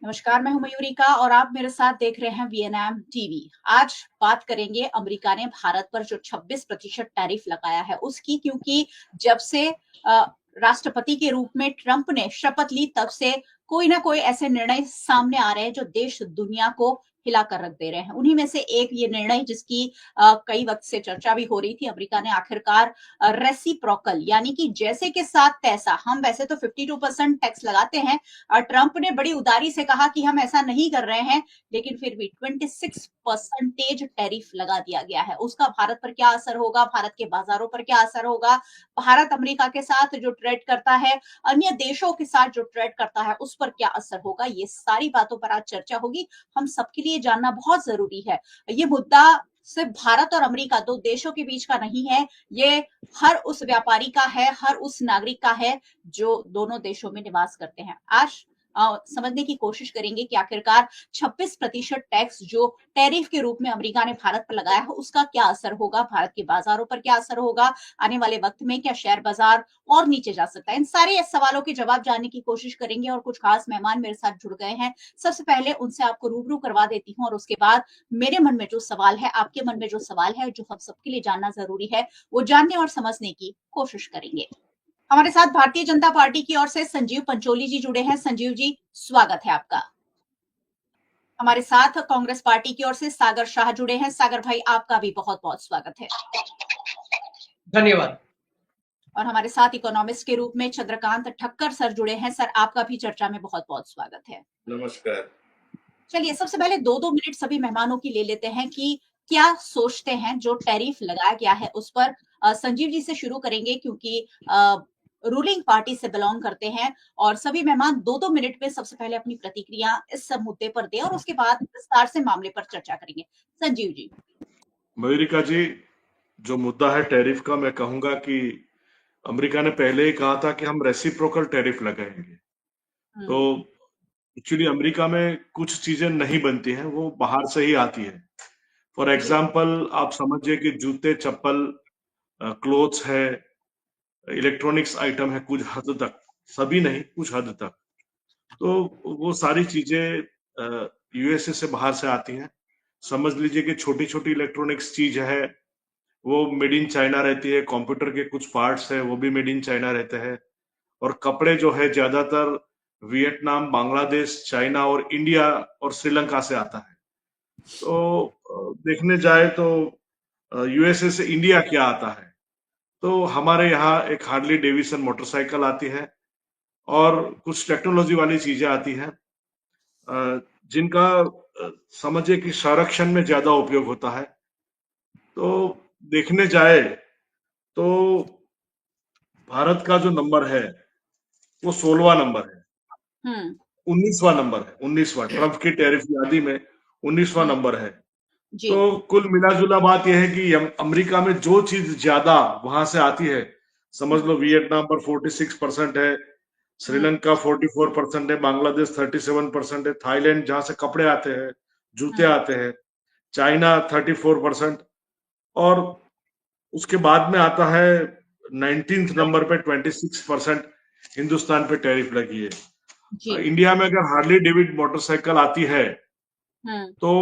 नमस्कार, मैं हूं मयूरिका और आप मेरे साथ देख रहे हैं वीएनएम टीवी। आज बात करेंगे अमेरिका ने भारत पर जो 26% टैरिफ लगाया है उसकी, क्योंकि जब से राष्ट्रपति के रूप में ट्रंप ने शपथ ली तब से कोई ना कोई ऐसे निर्णय सामने आ रहे हैं जो देश दुनिया को हिला कर रख दे रहे हैं। उन्हीं में से एक ये निर्णय जिसकी कई वक्त से चर्चा भी हो रही थी। अमेरिका ने आखिरकार रेसिप्रोकल यानी कि जैसे के साथ तैसा, हम वैसे तो 52% टैक्स लगाते हैं और ट्रंप ने बड़ी उदारी से कहा कि हम ऐसा नहीं कर रहे हैं, लेकिन फिर भी 26% टैरिफ लगा दिया गया है। उसका भारत पर क्या असर होगा, भारत के बाजारों पर क्या असर होगा, भारत अमेरिका के साथ जो ट्रेड करता है, अन्य देशों के साथ जो ट्रेड करता है, उस पर क्या असर होगा, ये सारी बातों पर आज चर्चा होगी। हम सबके लिए जानना बहुत जरूरी है। ये मुद्दा सिर्फ भारत और अमेरिका दो देशों के बीच का नहीं है, ये हर उस व्यापारी का है, हर उस नागरिक का है जो दोनों देशों में निवास करते हैं। आज समझने की कोशिश करेंगे कि आखिरकार 26% टैक्स जो टैरिफ के रूप में अमेरिका ने भारत पर लगाया है उसका क्या असर होगा, भारत के बाजारों पर क्या असर होगा, आने वाले वक्त में क्या शेयर बाजार और नीचे जा सकता है। इन सारे सवालों के जवाब जानने की कोशिश करेंगे और कुछ खास मेहमान मेरे साथ जुड़ गए हैं। सबसे पहले उनसे आपको रूबरू करवा देती हूँ और उसके बाद मेरे मन में जो सवाल है, आपके मन में जो सवाल है, जो हम सबके लिए जानना जरूरी है, वो जानने और समझने की कोशिश करेंगे। हमारे साथ भारतीय जनता पार्टी की ओर से संजीव पंचोली जी जुड़े हैं। संजीव जी, स्वागत है आपका। हमारे साथ कांग्रेस पार्टी की ओर से सागर शाह जुड़े हैं। सागर भाई, आपका भी बहुत बहुत स्वागत है। धन्यवाद। और हमारे साथ इकोनॉमिस्ट के रूप में चंद्रकांत ठक्कर सर जुड़े हैं। सर, आपका भी चर्चा में बहुत बहुत स्वागत है। नमस्कार। चलिए, सबसे पहले 2-2 मिनट सभी मेहमानों की ले लेते हैं कि क्या सोचते हैं जो टैरिफ लगाया गया है उस पर। संजीव जी से शुरू करेंगे क्योंकि रूलिंग पार्टी से बिलोंग करते हैं और सभी मेहमान 2-2 मिनट में सबसे पहले अपनी प्रतिक्रिया इस सब मुद्दे पर दें और उसके बाद विस्तार से मामले पर चर्चा करेंगे। संजीव जी। मयूरिका जी, जो मुद्दा है टैरिफ का, मैं कहूंगा कि अमेरिका ने पहले ही कहा था कि हम रेसिप्रोकल टैरिफ लगाएंगे। तो एक्चुअली अमेरिका में कुछ चीजें नहीं बनती हैं, वो बाहर से ही आती है। फॉर एग्जाम्पल आप समझिए कि जूते, चप्पल, क्लोथ्स है, इलेक्ट्रॉनिक्स आइटम है, कुछ हद तक, सभी नहीं, कुछ हद तक। तो वो सारी चीजें यूएसए से बाहर से आती हैं। समझ लीजिए कि छोटी छोटी इलेक्ट्रॉनिक्स चीज है वो मेड इन चाइना रहती है, कंप्यूटर के कुछ पार्ट्स है वो भी मेड इन चाइना रहते हैं, और कपड़े जो है ज्यादातर वियतनाम, बांग्लादेश, चाइना और इंडिया और श्रीलंका से आता है। तो देखने जाए तो यूएसए से इंडिया क्या आता है, तो हमारे यहाँ एक हार्ली डेविसन मोटरसाइकिल आती है और कुछ टेक्नोलॉजी वाली चीजें आती हैं जिनका समझिए कि संरक्षण में ज्यादा उपयोग होता है। तो देखने जाए तो भारत का जो नंबर है वो 16वां नंबर है, 19वां नंबर है, 19वां ट्रंप की टैरिफ यादी में 19वां नंबर है। तो कुल मिलाजुला बात यह है कि अमेरिका में जो चीज ज्यादा वहां से आती है, समझ लो वियतनाम पर 46% है, श्रीलंका 44% है, बांग्लादेश 37% है, थाईलैंड जहां से कपड़े आते हैं, जूते आते हैं, चाइना 34%, और उसके बाद में आता है 19th नंबर पे 26% हिंदुस्तान पे टैरिफ लगी है। इंडिया में अगर हार्ली डेविड मोटरसाइकिल आती है तो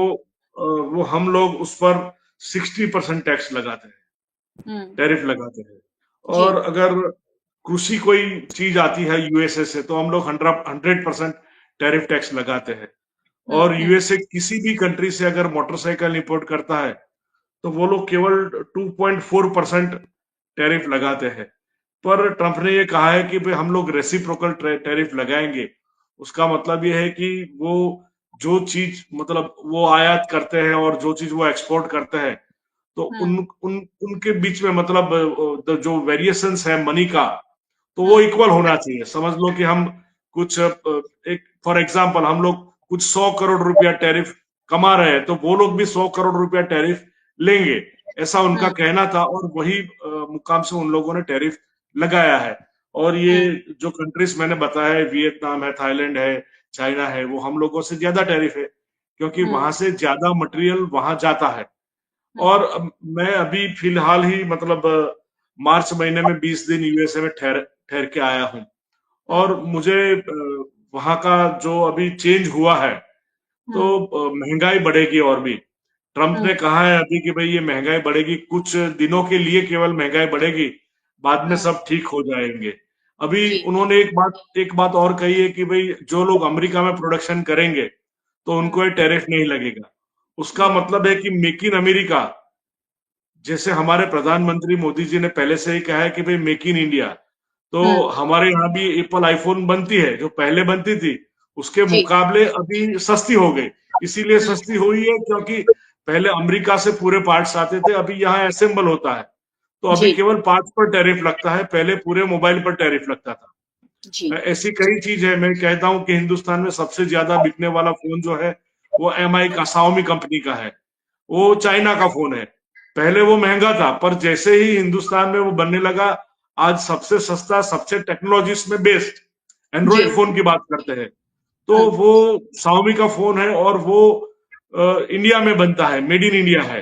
वो हम लोग उस पर 60% टैक्स लगाते हैं, टैरिफ लगाते हैं। और अगर कृषि कोई चीज आती है यूएसए से तो हम लोग 100% टैरिफ टैक्स लगाते हैं। और यूएसए किसी भी कंट्री से अगर मोटरसाइकिल इंपोर्ट करता है तो वो लोग केवल 2.4% टैरिफ लगाते हैं। पर ट्रंप ने ये कहा है कि भाई हम लोग रेसिप्रोकल टैरिफ लगाएंगे। उसका मतलब ये है कि वो जो चीज मतलब वो आयात करते हैं और जो चीज वो एक्सपोर्ट करते हैं तो उनके बीच में मतलब जो वेरिएशंस है मनी का, तो वो इक्वल होना चाहिए। समझ लो कि हम कुछ एक फॉर एग्जांपल हम लोग कुछ 100 करोड़ रुपया टैरिफ कमा रहे हैं तो वो लोग भी 100 करोड़ रुपया टैरिफ लेंगे, ऐसा उनका कहना था। और वही मुकाम से उन लोगों ने टैरिफ लगाया है। और ये जो कंट्रीज मैंने बताया है, वियतनाम है, थाईलैंड है, चाइना है, वो हम लोगों से ज्यादा टैरिफ है क्योंकि वहां से ज्यादा मटेरियल वहां जाता है। और मैं अभी फिलहाल ही मतलब मार्च महीने में 20 दिन यूएसए में ठहर के आया हूँ और मुझे वहां का जो अभी चेंज हुआ है, तो महंगाई बढ़ेगी और भी। ट्रम्प ने कहा है अभी कि भाई ये महंगाई बढ़ेगी, कुछ दिनों के लिए केवल महंगाई बढ़ेगी, बाद में सब ठीक हो जाएंगे। अभी जी उन्होंने एक बात और कही है कि भाई जो लोग अमेरिका में प्रोडक्शन करेंगे तो उनको ये टैरिफ नहीं लगेगा। उसका मतलब है कि मेक इन अमेरिका, जैसे हमारे प्रधानमंत्री मोदी जी ने पहले से ही कहा है कि भाई मेक इन इंडिया, तो हमारे यहाँ भी एप्पल आईफोन बनती है, जो पहले बनती थी उसके जी मुकाबले अभी सस्ती हो गई। इसीलिए सस्ती हुई है क्योंकि पहले अमेरिका से पूरे पार्ट्स आते थे, अभी यहाँ असेंबल होता है, तो अभी जी केवल पार्ट्स पर टैरिफ लगता है, पहले पूरे मोबाइल पर टैरिफ लगता था। जी ऐसी कई चीज है। मैं कहता हूँ कि हिंदुस्तान में सबसे ज्यादा बिकने वाला फोन जो है वो एमआई का, Xiaomi कंपनी का है। वो चाइना का फोन है। पहले वो महंगा था, पर जैसे ही हिंदुस्तान में वो बनने लगा, आज सबसे सस्ता, सबसे टेक्नोलॉजीज में बेस्ड जी एंड्रॉइड फोन की बात करते हैं, तो हम्म, वो Xiaomi का फोन है और वो इंडिया में बनता है, मेड इन इंडिया है।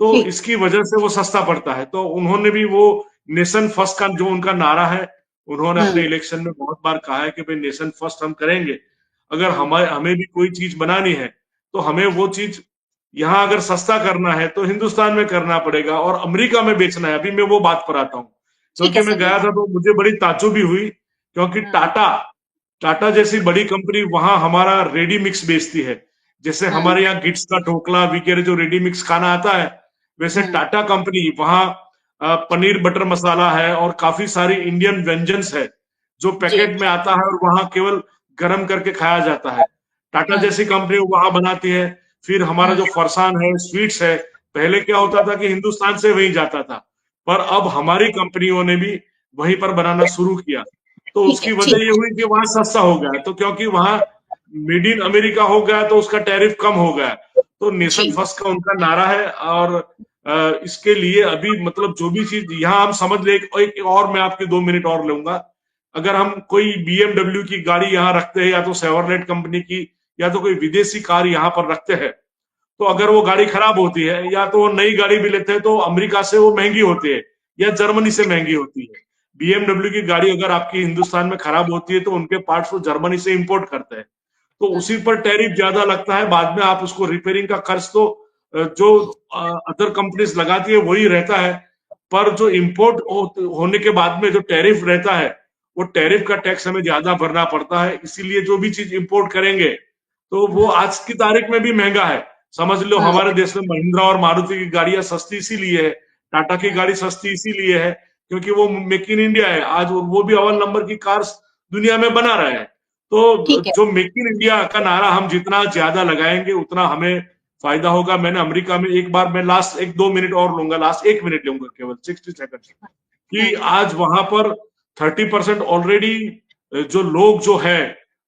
तो ठीक इसकी वजह से वो सस्ता पड़ता है। तो उन्होंने भी वो नेशन फर्स्ट का जो उनका नारा है, उन्होंने अपने हम्म इलेक्शन में बहुत बार कहा है कि भाई नेशन फर्स्ट हम करेंगे। अगर हम्म हमें हमें भी कोई चीज बनानी है तो हमें वो चीज यहाँ अगर सस्ता करना है तो हिंदुस्तान में करना पड़ेगा और अमेरिका में बेचना है। अभी मैं वो बात पर आता हूँ, ठीक है क्योंकि मैं सनी गया था तो मुझे बड़ी ताज्जुब भी हुई, क्योंकि हम्म टाटा टाटा जैसी बड़ी कंपनी वहां हमारा रेडी मिक्स बेचती है। जैसे हम्म हमारे यहाँ गिट्स का ढोकला वगैरह जो रेडी मिक्स खाना आता है, वैसे हम्म टाटा कंपनी वहां पनीर बटर मसाला है और काफी सारी इंडियन व्यंजन्स है जो जी पैकेट में आता है और वहां केवल गर्म करके खाया जाता है। टाटा हम्म जैसी कंपनी वहां बनाती है। फिर हमारा हम्म जो फरसान है, स्वीट्स है, पहले क्या होता था कि हिंदुस्तान से वहीं जाता था, पर अब हमारी कंपनियों ने भी वहीं पर बनाना शुरू किया। तो ठीक है उसकी वजह ठीक ये हुई कि वहां सस्ता हो गया, तो क्योंकि वहां मेड इन अमेरिका हो गया तो उसका टैरिफ कम हो गया। तो नेशन जी फर्स्ट का उनका नारा है। और इसके लिए अभी मतलब जो भी चीज यहाँ हम समझ ले, एक और मैं आपके 2 मिनट और लूंगा। अगर हम कोई BMW की गाड़ी यहाँ रखते हैं, या तो सेवरलेट कंपनी की, या तो कोई विदेशी कार यहाँ पर रखते हैं, तो अगर वो गाड़ी खराब होती है या तो वो नई गाड़ी भी लेते हैं तो अमेरिका से वो महंगी होती है या जर्मनी से महंगी होती है। BMW की गाड़ी अगर आपकी हिंदुस्तान में खराब होती है तो उनके पार्ट्स वो जर्मनी से इंपोर्ट करते हैं, तो उसी पर टैरिफ ज्यादा लगता है। बाद में आप उसको रिपेयरिंग का खर्च तो जो अदर कंपनीज लगाती है वही रहता है, पर जो इंपोर्ट होने के बाद में जो टैरिफ रहता है, वो टैरिफ का टैक्स हमें ज्यादा भरना पड़ता है। इसीलिए जो भी चीज इंपोर्ट करेंगे तो वो आज की तारीख में भी महंगा है। समझ लो हमारे देश में महिंद्रा और मारुति की गाड़ियां सस्ती इसीलिए है, टाटा की गाड़ी सस्ती इसीलिए है क्योंकि वो मेक इन इंडिया है। आज वो भी अव्वल नंबर की कार्स दुनिया में बना रहा है। तो ठीक है जो मेक इन इंडिया का नारा हम जितना ज्यादा लगाएंगे उतना हमें फायदा होगा। मैंने अमेरिका में एक बार, मैं लास्ट 1-2 मिनट और लूंगा, लास्ट 1 मिनट लूंगा, केवल 60 सेकंड, कि हम्म आज वहां पर 30% ऑलरेडी जो लोग जो है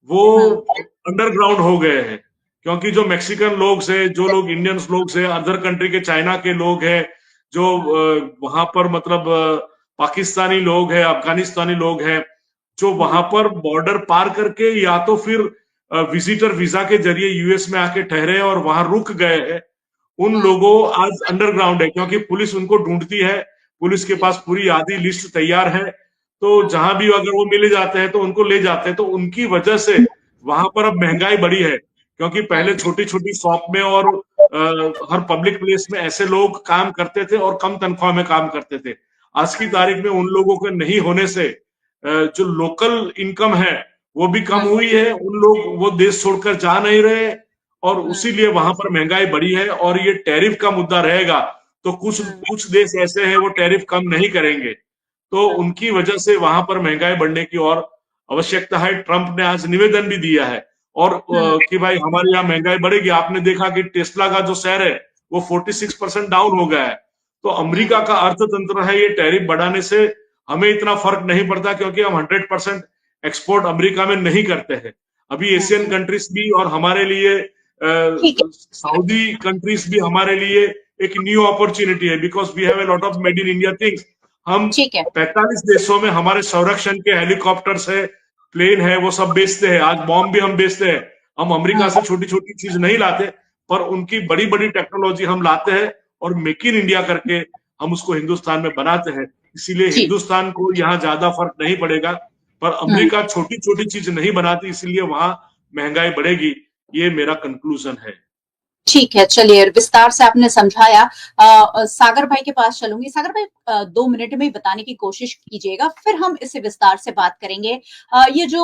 वो हम्म अंडरग्राउंड हो गए हैं। क्योंकि जो मैक्सिकन लोग से, जो लोग इंडियंस लोग से, अदर कंट्री के, चाइना के लोग हैं, जो वहां पर मतलब पाकिस्तानी लोग हैं, अफगानिस्तानी लोग हैं, जो वहां पर बॉर्डर पार करके या तो फिर विजिटर वीजा के जरिए यूएस में आके ठहरे और वहां रुक गए हैं, उन हम्म, लोगों आज अंडरग्राउंड है क्योंकि पुलिस उनको ढूंढती है। पुलिस के जी पास पूरी आधी लिस्ट तैयार है, तो हम्म, जहां भी अगर वो मिले जाते हैं तो उनको ले जाते हैं। तो उनकी वजह से वहां पर अब महंगाई बढ़ी है, क्योंकि पहले हम्म, छोटी छोटी शॉप में और हर पब्लिक प्लेस में ऐसे लोग काम करते थे और कम तनख्वाह में काम करते थे। आज की हम्म, तारीख में उन लोगों के नहीं होने से जो लोकल इनकम है वो भी कम हम्म, हुई है। उन लोग वो देश छोड़कर जा नहीं रहे और हम्म, उसीलिए वहां पर महंगाई बढ़ी है। और ये टैरिफ का मुद्दा रहेगा तो कुछ हम्म, कुछ देश ऐसे हैं वो टैरिफ कम नहीं करेंगे, तो हम्म, उनकी वजह से वहां पर महंगाई बढ़ने की और आवश्यकता है। ट्रंप ने आज निवेदन भी दिया है और हम्म, कि भाई हमारे यहाँ महंगाई बढ़ेगी। आपने देखा कि टेस्ला का जो शेयर है वो 46% डाउन हो गया है। तो अमेरिका हम्म, का अर्थतंत्र है, ये टैरिफ बढ़ाने से हमें इतना फर्क नहीं पड़ता क्योंकि हम 100% एक्सपोर्ट अमेरिका में नहीं करते हैं। अभी एशियन हम्म, कंट्रीज भी और हमारे लिए ठीक है सऊदी कंट्रीज भी हमारे लिए एक न्यू अपॉर्चुनिटी है, because we have a lot of made in India things. हम ठीक है 45 देशों में हमारे संरक्षण के हेलीकॉप्टर्स है, प्लेन है, वो सब बेचते हैं। आज बॉम्ब भी हम बेचते हैं। हम अमेरिका से हम्म, छोटी छोटी चीज नहीं लाते, पर उनकी बड़ी बड़ी टेक्नोलॉजी हम लाते हैं और मेक इन इंडिया करके हम उसको हिंदुस्तान में बनाते हैं। इसीलिए जी हिंदुस्तान को यहाँ ज्यादा फर्क नहीं पड़ेगा। पर अमेरिका छोटी छोटी चीज नहीं बनाती, इसलिए वहां महंगाई बढ़ेगी। ये मेरा कंक्लूजन है। ठीक है, चलिए विस्तार से आपने समझाया। सागर भाई के पास चलूंगी। सागर भाई 2 मिनट में ही बताने की कोशिश कीजिएगा, फिर हम इसे विस्तार से बात करेंगे। ये जो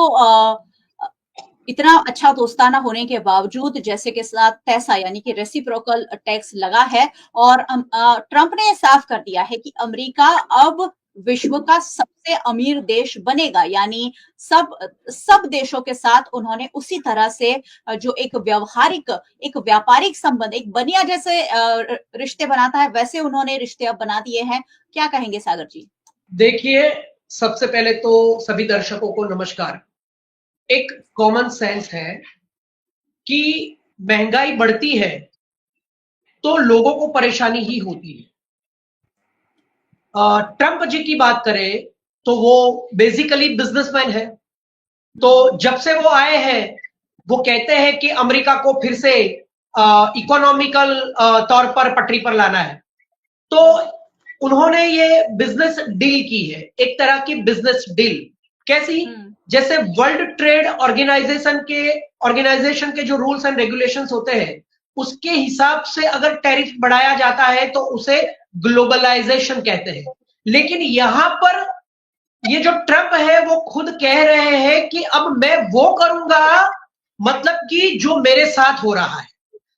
इतना अच्छा दोस्ताना होने के बावजूद जैसे के साथ पैसा यानी कि रेसिप्रोकल टैक्स लगा है, और ट्रंप ने साफ कर दिया है कि अमेरिका अब विश्व का सबसे अमीर देश बनेगा, यानी सब देशों के साथ उन्होंने उसी तरह से जो एक व्यापारिक संबंध, एक बनिया जैसे रिश्ते बनाता है, वैसे उन्होंने रिश्ते अब बना दिए हैं। क्या कहेंगे सागर जी? देखिए, सबसे पहले तो सभी दर्शकों को नमस्कार। एक कॉमन सेंस है कि महंगाई बढ़ती है तो लोगों को परेशानी ही होती है। ट्रंप जी की बात करें तो वो बेसिकली बिजनेसमैन है, तो जब से वो आए हैं वो कहते हैं कि अमेरिका को फिर से इकोनॉमिकल तौर पर पटरी पर लाना है। तो उन्होंने ये बिजनेस डील की है, एक तरह की बिजनेस डील। कैसी? जैसे वर्ल्ड ट्रेड ऑर्गेनाइजेशन के जो रूल्स एंड रेगुलेशंस होते हैं उसके हिसाब से अगर टैरिफ बढ़ाया जाता है तो उसे ग्लोबलाइजेशन कहते हैं। लेकिन यहां पर ये जो ट्रंप है वो खुद कह रहे हैं कि अब मैं वो करूंगा, मतलब कि जो मेरे साथ हो रहा है।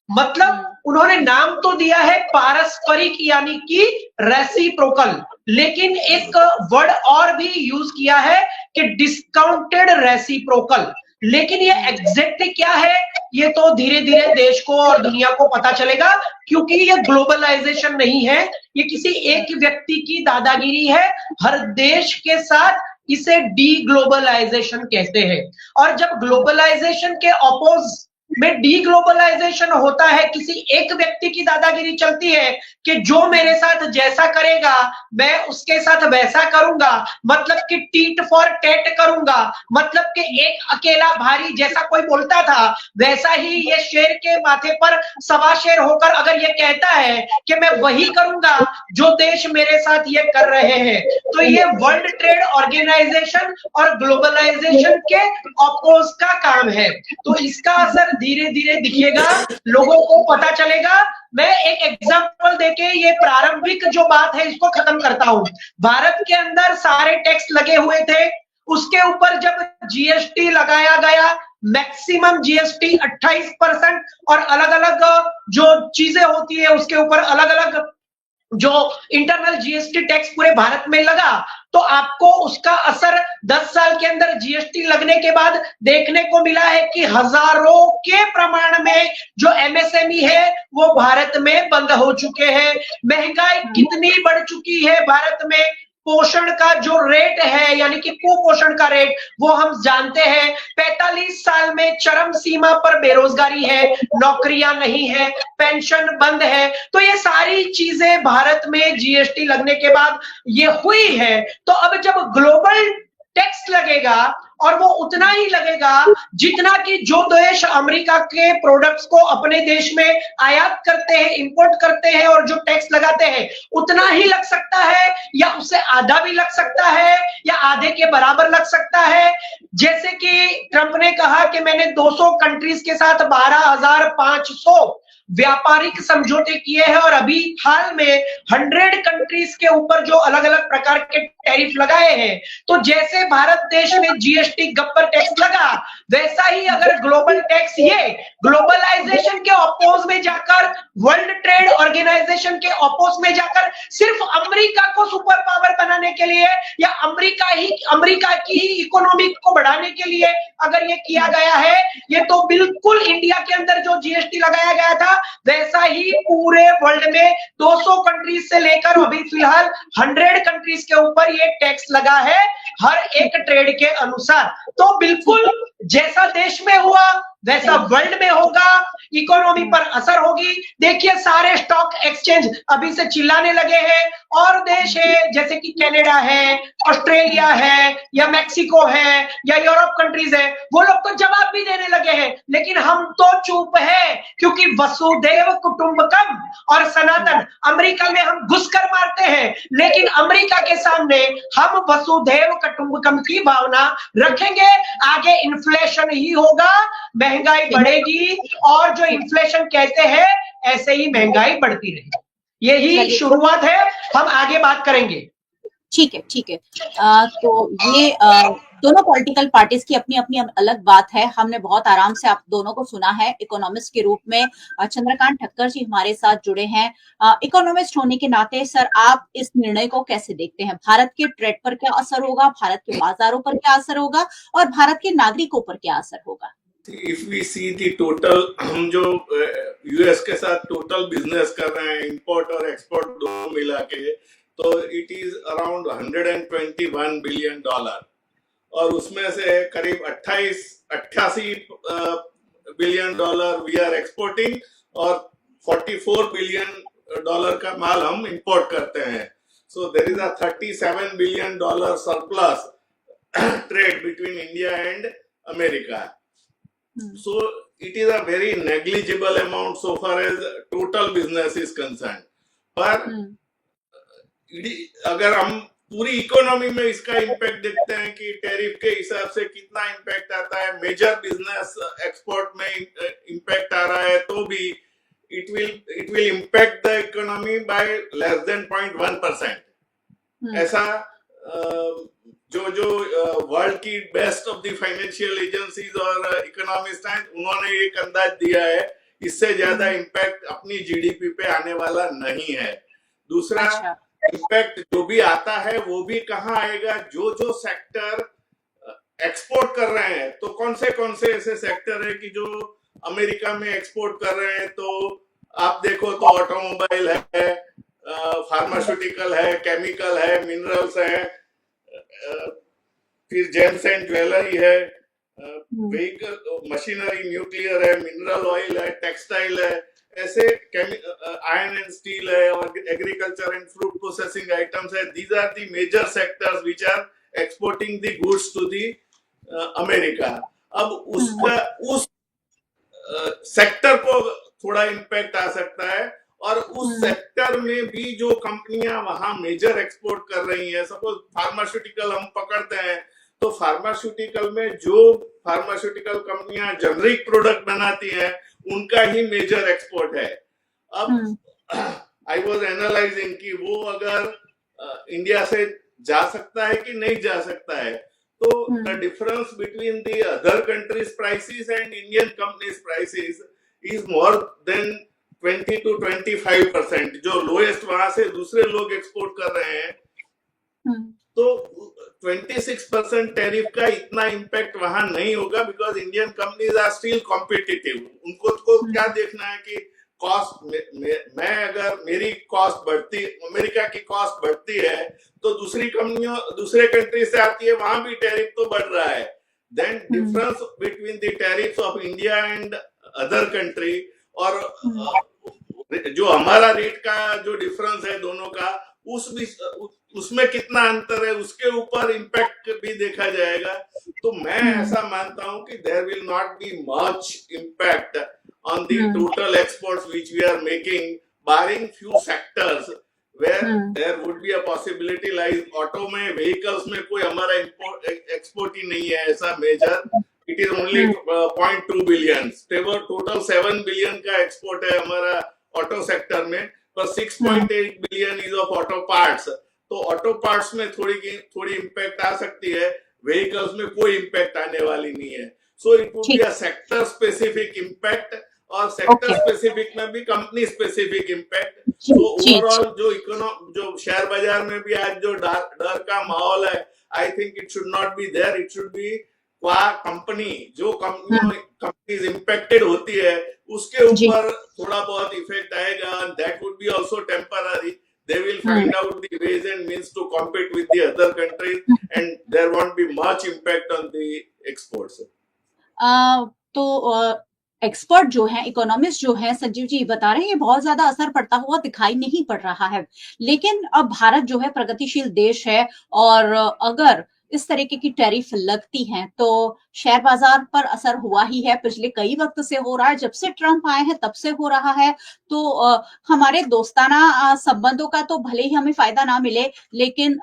मतलब उन्होंने नाम तो दिया है पारस्परिक यानी कि रेसिप्रोकल, लेकिन एक वर्ड और भी यूज किया है कि डिस्काउंटेड रेसिप्रोकल। लेकिन ये एग्जैक्टली क्या है ये तो धीरे धीरे देश को और दुनिया को पता चलेगा, क्योंकि ये ग्लोबलाइजेशन नहीं है, ये किसी एक व्यक्ति की दादागिरी है। हर देश के साथ इसे डी ग्लोबलाइजेशन कहते हैं। और जब ग्लोबलाइजेशन के ऑपोज में डी ग्लोबलाइजेशन होता है, किसी एक व्यक्ति की दादागिरी चलती है कि जो मेरे साथ जैसा करेगा मैं उसके साथ वैसा करूंगा, मतलब कि टीट फॉर टैट करूंगा, मतलब कि एक अकेला भारी जैसा कोई बोलता था वैसा ही ये शेर के माथे पर सवा शेर होकर अगर ये कहता है कि मैं वही करूंगा जो देश मेरे साथ ये कर रहे हैं, तो ये वर्ल्ड ट्रेड ऑर्गेनाइजेशन और ग्लोबलाइजेशन के ऑपोज का काम है। तो इसका असर धीरे धीरे दिखेगा, लोगों को पता चलेगा। मैं एक एग्जांपल देके ये प्रारंभिक जो बात है इसको खत्म करता हूं। भारत के अंदर सारे टैक्स लगे हुए थे, उसके ऊपर जब जीएसटी लगाया गया, मैक्सिमम जीएसटी 28% और अलग अलग जो चीजें होती है उसके ऊपर अलग अलग जो इंटरनल जीएसटी टैक्स पूरे भारत में लगा, तो आपको उसका असर 10 साल के अंदर जीएसटी लगने के बाद देखने को मिला है कि हजारों के प्रमाण में जो एमएसएमई है वो भारत में बंद हो चुके हैं। महंगाई कितनी बढ़ चुकी है भारत में, पोषण का जो रेट है यानी कि कुपोषण का रेट वो हम जानते हैं। 45 साल में चरम सीमा पर बेरोजगारी है, नौकरियां नहीं है, पेंशन बंद है। तो ये सारी चीजें भारत में जीएसटी लगने के बाद ये हुई है। तो अब जब ग्लोबल टैक्स लगेगा और वो उतना ही लगेगा जितना कि जो देश अमेरिका के प्रोडक्ट्स को अपने देश में आयात करते हैं, इंपोर्ट करते हैं और जो टैक्स लगाते हैं उतना ही लग सकता है, या उससे आधा भी लग सकता है, या आधे के बराबर लग सकता है। जैसे कि ट्रंप ने कहा कि मैंने 200 कंट्रीज के साथ 12,500 व्यापारिक समझौते किए हैं और अभी हाल में 100 कंट्रीज के ऊपर जो अलग अलग प्रकार के टैरिफ लगाए हैं। तो जैसे भारत देश में जीएसटी गब्बर टैक्स लगा, वैसा ही अगर ग्लोबल टैक्स ये ग्लोबलाइजेशन के ऑपोज में जाकर, वर्ल्ड ट्रेड ऑर्गेनाइजेशन के ऑपोज में जाकर सिर्फ अमेरिका को सुपर पावर बनाने के लिए या अमेरिका की ही इकोनॉमी को बढ़ाने के लिए अगर ये किया गया है, ये तो बिल्कुल इंडिया के अंदर जो जीएसटी लगाया गया था वैसा ही पूरे वर्ल्ड में 200 कंट्रीज से लेकर अभी फिलहाल 100 कंट्रीज के ऊपर ये टैक्स लगा है हर एक ट्रेड के अनुसार। तो बिल्कुल जैसा देश में हुआ वैसा वर्ल्ड में होगा। इकोनॉमी पर असर होगी। देखिए सारे स्टॉक एक्सचेंज अभी से चिल्लाने लगे हैं, और देश है जैसे कि कनाडा है, ऑस्ट्रेलिया है, या मैक्सिको है, या यूरोप कंट्रीज है, वो लोग तो जवाब भी देने लगे हैं, लेकिन हम तो चुप है, क्योंकि वसुधैव कुटुंबकम और सनातन अमेरिका में हम घुसकर मारते हैं, लेकिन अमेरिका के सामने हम वसुधैव कुटुंबकम की भावना रखेंगे। आगे इन्फ्लेशन ही होगा, महंगाई बढ़ेगी, और जो इन्फ्लेशन कहते हैं ऐसे ही महंगाई बढ़ती रहेगी। यही शुरुआत है, हम आगे बात करेंगे। ठीक है, ठीक है। तो ये दोनों पॉलिटिकल पार्टीज की अपनी अपनी अलग बात है। हमने बहुत आराम से आप दोनों को सुना है। इकोनॉमिस्ट के रूप में चंद्रकांत ठक्कर जी हमारे साथ जुड़े हैं। इकोनॉमिस्ट होने के नाते सर, आप इस निर्णय को कैसे देखते हैं? भारत के ट्रेड पर क्या असर होगा, भारत के बाजारों पर क्या असर होगा, और भारत के नागरिकों पर क्या असर होगा? If we see the total, हम जो यूएस के साथ टोटल बिजनेस कर रहे हैं, इंपोर्ट और एक्सपोर्ट दोनों मिला के, तो इट इज अराउंड $121 बिलियन, और उसमें से करीब 88 बिलियन वी आर एक्सपोर्टिंग, और $44 बिलियन का माल हम इंपोर्ट करते हैं। So there is a $37 billion surplus trade between India and America. So it is a very negligible amount so far as total business is concerned. पर अगर हम पूरी economy में इसका इम्पैक्ट देखते हैं कि टैरिफ के हिसाब से कितना इम्पैक्ट आता है, मेजर बिजनेस एक्सपोर्ट में इम्पैक्ट आ रहा है, तो भी it will impact the economy by less than 0.1%. ऐसा जो वर्ल्ड की best of the financial agencies और इकोनॉमिस्ट हैं, उन्होंने एक अंदाज दिया है, इससे ज्यादा इम्पैक्ट अपनी जीडीपी पे आने वाला नहीं है। दूसरा इम्पैक्ट जो भी आता है वो भी कहाँ आएगा, जो सेक्टर एक्सपोर्ट कर रहे हैं, तो कौन से ऐसे सेक्टर है कि जो अमेरिका में एक्सपोर्ट कर रहे हैं, तो आप देखो तो ऑटोमोबाइल है, फार्मास्यूटिकल है, केमिकल है, मिनरल्स है, फिर जेम्स एंड ज्वेलरी है, व्हीकल मशीनरी, न्यूक्लियर है, मिनरल ऑयल है, टेक्सटाइल है, ऐसे आयरन एंड स्टील है, और agriculture and fruit processing items है। These are the major sectors which are exporting the goods to the America. अब उसका उस सेक्टर को थोड़ा इम्पैक्ट आ सकता है, और उस सेक्टर में भी जो कंपनियां वहां मेजर एक्सपोर्ट कर रही हैं, सपोज फार्मास्यूटिकल हम पकड़ते हैं, तो फार्मास्यूटिकल में जो फार्मास्यूटिकल कंपनियां जेनरिक प्रोडक्ट बनाती हैं, उनका ही मेजर एक्सपोर्ट है। अब आई वाज एनालाइजिंग कि वो अगर इंडिया से जा सकता है कि नहीं जा सकता है, तो the difference between the other countries prices and Indian companies prices is more than 20 to 25%, जो लोएस्ट वहां से दूसरे लोग एक्सपोर्ट कर रहे हैं, तो 26% टैरिफ का इतना इम्पैक्ट वहां नहीं होगा, because Indian companies are still competitive. उनको को क्या देखना है कि कॉस्ट मैं अगर मेरी कॉस्ट बढ़ती, अमेरिका की कॉस्ट बढ़ती है, तो दूसरी कंपनियों दूसरे कंट्री से आती है, वहां भी टैरिफ तो बढ़ रहा है। Then difference between the tariffs of India and other country, और जो हमारा रेट का जो डिफरेंस है दोनों का, उसमें कितना अंतर है, उसके ऊपर इम्पैक्ट भी देखा जाएगा। तो मैं ऐसा मानता हूं कि there will not be much impact on the total exports which we are making, barring few sectors where there would be a possibility, like auto में, व्हीकल्स में कोई हमारा एक्सपोर्ट ही नहीं है ऐसा major. It is only 0.2 billion, total 7 billion का export है हमारा ऑटो सेक्टर में, पर 6.8 billion is of auto parts. तो ऑटो पार्ट्स में थोड़ी इम्पैक्ट आ सकती है, व्हीकल्स में कोई इम्पैक्ट आने वाली नहीं है। So it would be a sector specific impact, और सेक्टर स्पेसिफिक में भी कंपनी स्पेसिफिक इम्पैक्ट। तो ओवरऑल जो शेयर बाजार में भी आज जो डर का माहौल है, I think it should not be there. It should be company, जो कंपनीज इम्पैक्टेड होती है, उसके ऊपर थोड़ा बहुत इफेक्ट आएगा, and that would be also temporary. They will find out the ways and means to compete with the other countries, and there won't be much impact on the exports. तो expert जो हैं, economist जो हैं, संजीव जी बता रहे हैं ये बहुत ज्यादा असर पड़ता हुआ दिखाई नहीं पड़ रहा है। लेकिन अब भारत जो है प्रगतिशील देश है और अगर इस तरीके की टैरिफ लगती हैं तो शेयर बाजार पर असर हुआ ही है, पिछले कई वक्त से हो रहा है, जब से ट्रंप आए हैं तब से हो रहा है। तो हमारे दोस्ताना संबंधों का तो भले ही हमें फायदा ना मिले, लेकिन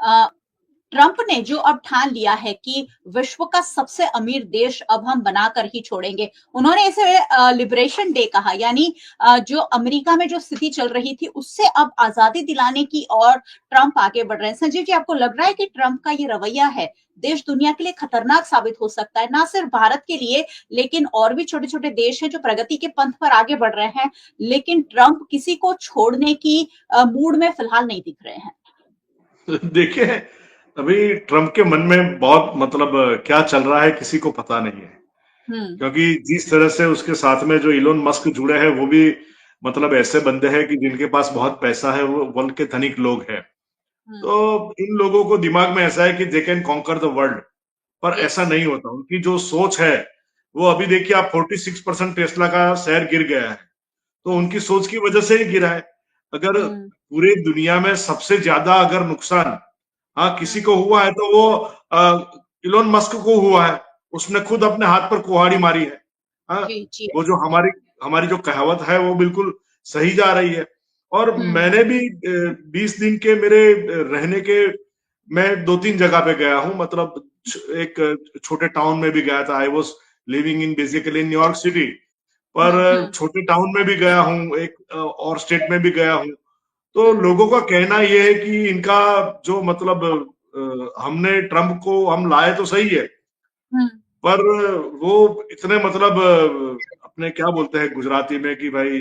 ट्रंप ने जो अब ठान लिया है कि विश्व का सबसे अमीर देश अब हम बनाकर ही छोड़ेंगे, उन्होंने इसे लिबरेशन डे कहा, यानी जो अमेरिका में जो स्थिति चल रही थी उससे अब आजादी दिलाने की और ट्रंप आगे बढ़ रहे हैं। संजीव जी, आपको लग रहा है कि ट्रंप का ये रवैया है देश दुनिया के लिए खतरनाक साबित हो सकता है, ना सिर्फ भारत के लिए लेकिन और भी छोटे छोटे देश हैं जो प्रगति के पंथ पर आगे बढ़ रहे हैं, लेकिन ट्रंप किसी को छोड़ने की मूड में फिलहाल नहीं दिख रहे हैं। देखिए, अभी ट्रम्प के मन में बहुत मतलब क्या चल रहा है किसी को पता नहीं है, क्योंकि जिस तरह से उसके साथ में जो इलोन मस्क जुड़े हैं वो भी मतलब ऐसे बंदे हैं कि जिनके पास बहुत पैसा है, वो वर्ल्ड के धनिक लोग हैं। तो इन लोगों को दिमाग में ऐसा है कि they can conquer the world, पर ऐसा नहीं होता। उनकी जो सोच है वो अभी देखिए आप 46% टेस्ला का शेयर गिर गया है, तो उनकी सोच की वजह से ही गिरा है। अगर पूरी दुनिया में सबसे ज्यादा अगर नुकसान किसी को हुआ है तो वो इलोन मस्क को हुआ है, उसने खुद अपने हाथ पर कुल्हाड़ी मारी है। वो जो हमारी जो कहावत है वो बिल्कुल सही जा रही है। और मैंने भी 20 दिन के मेरे रहने के, मैं 2-3 जगह पे गया हूँ, मतलब एक छोटे टाउन में भी गया था। I was living in basically New York city, पर छोटे टाउन में भी गया हूँ, एक और स्टेट में भी गया हूँ। तो लोगों का कहना यह है कि इनका जो मतलब हमने ट्रंप को हम लाए तो सही है, पर वो इतने मतलब अपने क्या बोलते हैं गुजराती में कि भाई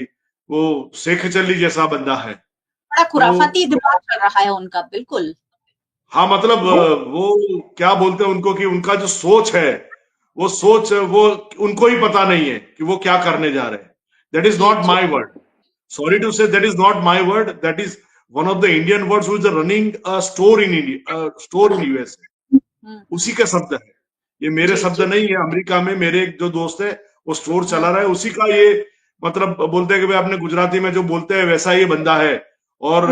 वो शेख चली जैसा बंदा है, बड़ा खुराफाती दिमाग चल रहा है उनका। बिल्कुल, हाँ, मतलब वो क्या बोलते हैं उनको कि उनका जो सोच है वो सोच वो उनको ही पता नहीं है कि वो क्या करने जा रहे हैं। That is not my word, sorry to say, that is not my word, that is one of the Indian words who is running a store in India, store in USA, उसी का शब्द है ये, मेरे शब्द नहीं है। अमेरिका में मेरे एक जो दोस्त है वो स्टोर चला रहा है, उसी का ये मतलब बोलते हैं कि भाई आपने गुजराती में जो बोलते हैं वैसा ये बंदा है। और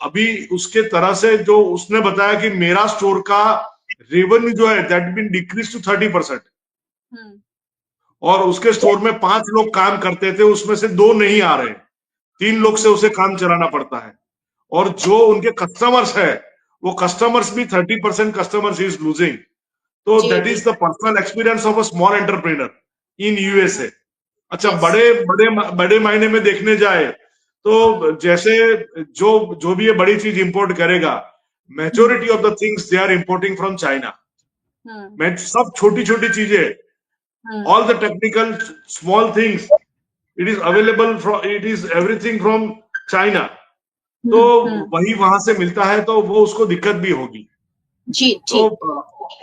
अभी उसके तरह से जो उसने बताया कि मेरा स्टोर का रेवेन्यू जो है दैट बीन डिक्रीज टू 30%, और उसके स्टोर में 5 लोग काम करते थे, उसमें से 2 नहीं आ रहे, 3 लोग से उसे काम चलाना पड़ता है। और जो उनके कस्टमर्स है वो कस्टमर्स भी 30% कस्टमर्स इज लूजिंग। तो that is the personal experience of a small entrepreneur in USA. अच्छा, बड़े मायने में देखने जाए तो जैसे जो भी ये बड़ी चीज इंपोर्ट करेगा, majority of the things they are importing from China. सब छोटी छोटी चीजें, all the technical small things, it is available from, it is everything from China। तो वही वहां से मिलता है तो वो उसको दिक्कत भी होगी। तो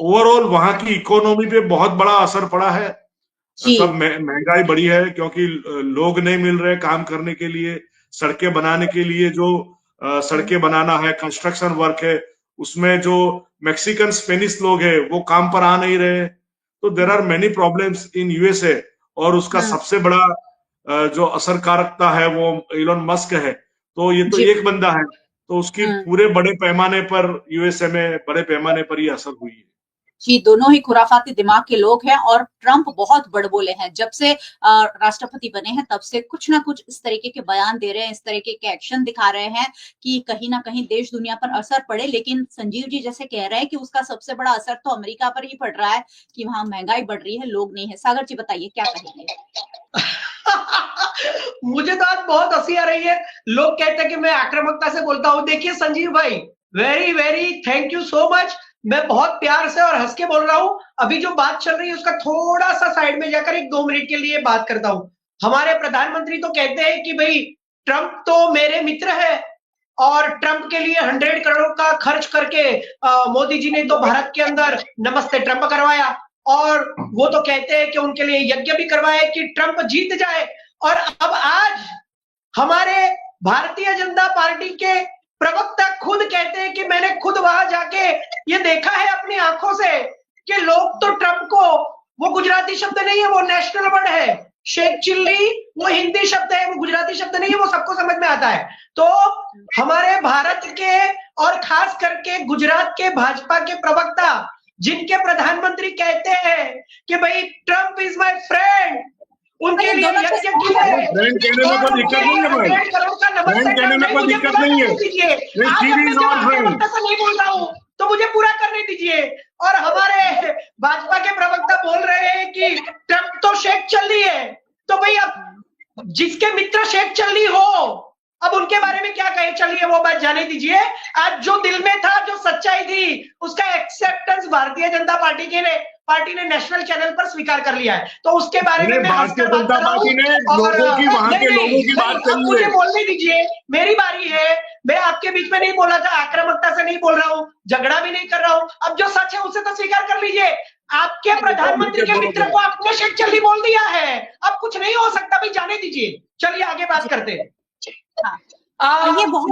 ओवरऑल वहां की इकोनॉमी पे बहुत बड़ा असर पड़ा है। सब महंगाई बढ़ी है क्योंकि लोग नहीं मिल रहे काम करने के लिए, सड़कें बनाने के लिए, जो सड़कें बनाना है, कंस्ट्रक्शन वर्क है, उसमें जो मैक्सिकन स्पेनिश लोग हैं वो काम पर आ नहीं रहे। तो there are many problems in USA, और उसका सबसे बड़ा जो असरकारकता है वो इलोन मस्क है। तो ये तो एक बंदा है, तो उसकी पूरे बड़े पैमाने पर यूएसए में बड़े पैमाने पर ये असर हुई है। जी, दोनों ही खुराफाती दिमाग के लोग हैं और ट्रंप बहुत बड़बोले हैं। जब से राष्ट्रपति बने हैं तब से कुछ ना कुछ इस तरीके के बयान दे रहे हैं, इस तरीके के एक्शन दिखा रहे हैं कि कहीं ना कहीं देश दुनिया पर असर पड़े। लेकिन संजीव जी जैसे कह रहे हैं कि उसका सबसे बड़ा असर तो अमेरिका पर ही पड़ रहा है कि वहां महंगाई बढ़ रही है, लोग नहीं है। सागर जी बताइए क्या कहेंगे? मुझे तो आज बहुत हंसी आ रही है। लोग कहते हैं कि मैं आक्रामकता से बोलता हूं। देखिए संजीव भाई, very very thank you so much. मैं बहुत प्यार से और हंस के बोल रहा हूं। अभी जो बात चल रही है उसका थोड़ा सा साइड में जाकर 1-2 मिनट के लिए बात करता हूं। हमारे प्रधानमंत्री तो कहते हैं कि भाई ट्रंप तो मेरे मित्र है, और ट्रंप के लिए 100 करोड़ का खर्च करके मोदी जी ने तो भारत के अंदर नमस्ते ट्रंप करवाया, और वो तो कहते हैं कि उनके लिए यज्ञ भी करवाया कि ट्रंप जीत जाए। और अब आज हमारे भारतीय जनता पार्टी के प्रवक्ता खुद कहते हैं कि मैंने खुद वहां जाके ये देखा है अपनी आंखों से कि लोग तो ट्रंप को, वो गुजराती शब्द नहीं है, वो नेशनल वर्ड है, शेख चिल्ली वो हिंदी शब्द है, वो गुजराती शब्द नहीं है, वो सबको समझ में आता है। तो हमारे भारत के और खास करके गुजरात के भाजपा के प्रवक्ता, जिनके प्रधानमंत्री कहते हैं कि भाई ट्रंप इज माय फ्रेंड, उनके लिए फ्रेंड कहने में कोई दिक्कत नहीं है भाई, फ्रेंड कहने में कोई दिक्कत नहीं है, नहीं बोल रहा हूँ तो मुझे पूरा करने दीजिए। और हमारे भाजपा के प्रवक्ता बोल रहे हैं कि ट्रंप तो शेख चिल्ली है, तो भाई अब जिसके मित्र शेख चिल्ली हो, अब उनके बारे में क्या कहे, चलिए वो बात जाने दीजिए। आज जो दिल में था, जो सच्चाई थी, उसका एक्सेप्टेंस भारतीय जनता पार्टी ने नेशनल चैनल पर स्वीकार कर लिया है, तो उसके बारे में भारतीय जनता पार्टी ने लोगों की, वहां के लोगों की बात कर ली है। मुझे बोलने दीजिए, मेरी बारी है, मैं आपके बीच में नहीं बोला था, आक्रामकता से नहीं बोल रहा हूँ, झगड़ा भी नहीं कर रहा हूँ। अब जो सच है उसे तो स्वीकार कर लीजिए। आपके प्रधानमंत्री के मित्र को आपने शेख चिल्ली बोल दिया है, अब कुछ नहीं हो सकता, भी जाने दीजिए। चलिए आगे बात करते हैं। ये बहुत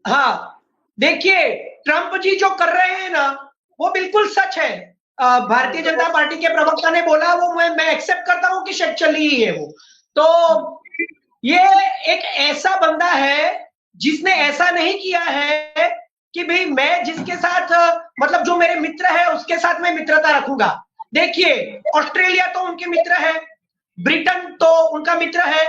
हाँ, देखिए ट्रंप जी जो कर रहे हैं ना, वो बिल्कुल सच है। भारतीय जनता पार्टी के प्रवक्ता ने बोला, वो मैं एक्सेप्ट करता हूं कि शेख चिल्ली ही है वो। तो ये एक ऐसा बंदा है जिसने ऐसा नहीं किया है कि भाई मैं जिसके साथ, मतलब जो मेरे मित्र है उसके साथ मैं मित्रता रखूंगा। देखिए ऑस्ट्रेलिया तो उनके मित्र है, ब्रिटेन तो उनका मित्र है,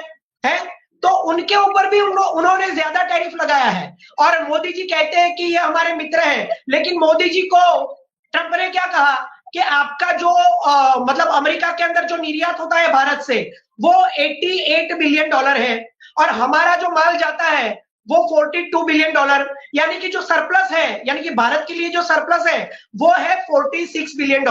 तो उनके ऊपर भी उन्होंने ज्यादा टैरिफ लगाया है। और मोदी जी कहते हैं कि ये हमारे मित्र हैं, लेकिन मोदी जी को ट्रंप ने क्या कहा कि आपका जो मतलब अमेरिका के अंदर जो निर्यात होता है भारत से, वो $88 बिलियन है, और हमारा जो माल जाता है वो $42 बिलियन, यानी कि जो सरप्लस है, यानी कि भारत के लिए जो सरप्लस है वो है $46 बिलियन।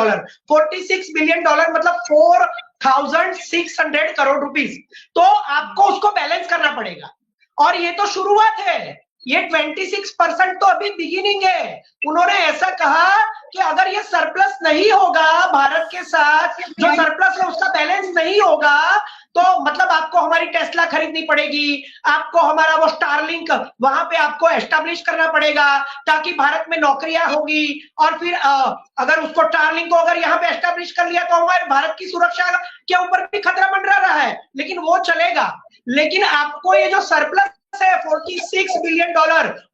$46 बिलियन मतलब 4,600 करोड़ रुपीस। तो आपको उसको बैलेंस करना पड़ेगा, और ये तो शुरुआत है, ये 26% तो अभी बिगिनिंग है। उन्होंने ऐसा कहा कि अगर ये सरप्लस नहीं होगा, भारत के साथ जो सरप्लस है उसका बैलेंस नहीं होगा, तो मतलब आपको हमारी टेस्ला खरीदनी पड़ेगी, आपको हमारा वो स्टारलिंक वहां पे आपको एस्टेब्लिश करना पड़ेगा, ताकि भारत में नौकरियां होगी। और फिर अगर उसको स्टारलिंक को अगर यहाँ पे एस्टेब्लिश कर लिया तो हमारे भारत की सुरक्षा के ऊपर भी खतरा मंडरा रहा है, लेकिन वो चलेगा। लेकिन आपको ये जो सरप्लस है $46 बिलियन,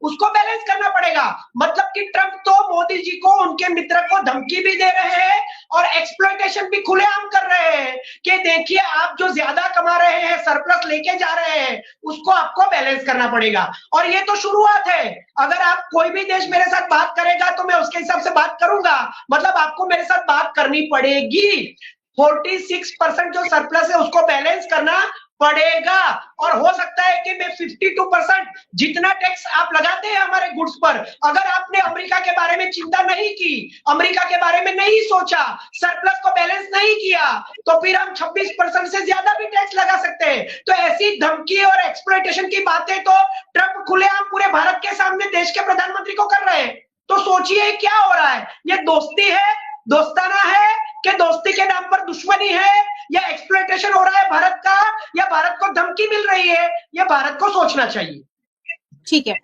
उसको बैलेंस करना पड़ेगा। मतलब कि ट्रंप तो मोदी जी को, उनके मित्र को धमकी भी दे रहे हैं और एक्सप्लॉयटेशन भी खुलेआम कर रहे हैं कि देखिए आप जो ज्यादा कमा रहे हैं, सरप्लस लेके जा रहे हैं, उसको आपको बैलेंस करना पड़ेगा। और ये तो शुरुआत है। अगर आप कोई भी देश मेरे साथ बात करेगा तो मैं उसके हिसाब से बात करूंगा, मतलब आपको मेरे साथ बात करनी पड़ेगी। 46% जो सरप्लस है उसको बैलेंस करना पड़ेगा। और हो सकता है कि मैं 52% जितना टैक्स आप लगाते हैं हमारे गुड्स पर, अगर आपने अमेरिका के बारे में चिंता नहीं की, अमेरिका के बारे में नहीं सोचा, सरप्लस को बैलेंस नहीं किया, तो फिर हम 26% से ज्यादा भी टैक्स लगा सकते हैं। तो ऐसी धमकी और एक्सप्लॉयटेशन की बातें तो ट्रंप खुलेआम पूरे भारत के सामने देश के प्रधानमंत्री को कर रहे हैं। तो सोचिए क्या हो रहा है, ये दोस्ती है, दोस्ताना है कि दोस्ती के नाम पर दुश्मनी है, या एक्सप्लॉयटेशन हो रहा है भारत का, या भारत को धमकी मिल रही है, या भारत को सोचना चाहिए। ठीक है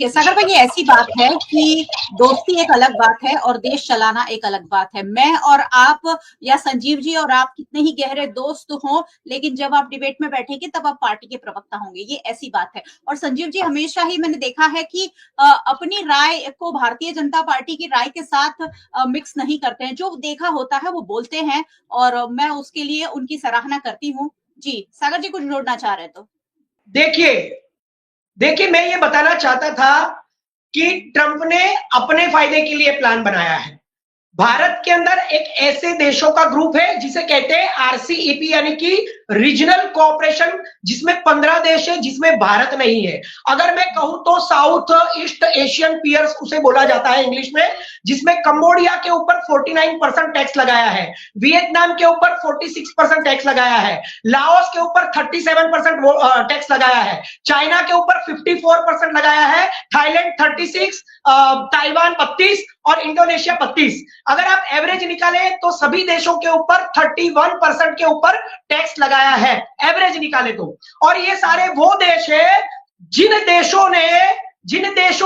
सागर भाई, ये ऐसी बात है कि दोस्ती एक अलग बात है और देश चलाना एक अलग बात है। मैं और आप या संजीव जी और आप कितने ही गहरे दोस्त हों, लेकिन जब आप डिबेट में बैठेंगे तब आप पार्टी के प्रवक्ता होंगे, ये ऐसी बात है। और संजीव जी हमेशा ही मैंने देखा है कि अपनी राय को भारतीय जनता पार्टी की राय के साथ मिक्स नहीं करते हैं, जो देखा होता है वो बोलते हैं, और मैं उसके लिए उनकी सराहना करती हूँ। जी सागर जी कुछ जोड़ना चाह रहे तो? देखिए मैं ये बताना चाहता था कि ट्रंप ने अपने फायदे के लिए प्लान बनाया है। भारत के अंदर एक ऐसे देशों का ग्रुप है जिसे कहते हैं RCEP, यानी कि रीजनल कोऑपरेशन, जिसमें 15 देश है, जिसमें भारत नहीं है। अगर मैं कहूं तो साउथ ईस्ट एशियन पीयर्स उसे बोला जाता है इंग्लिश में, जिसमें कंबोडिया के ऊपर 49% टैक्स लगाया है, वियतनाम के ऊपर 46% टैक्स लगाया है, लाओस के ऊपर 37% टैक्स लगाया है, चाइना के ऊपर 54% लगाया है, थाईलैंड 36, ताइवान 32 और इंडोनेशिया 32। अगर आप एवरेज निकालें तो सभी देशों के ऊपर 31% के ऊपर टैक्स लगाया है, एवरेज निकाले तो। और ये सारे वो देश है जिन देशों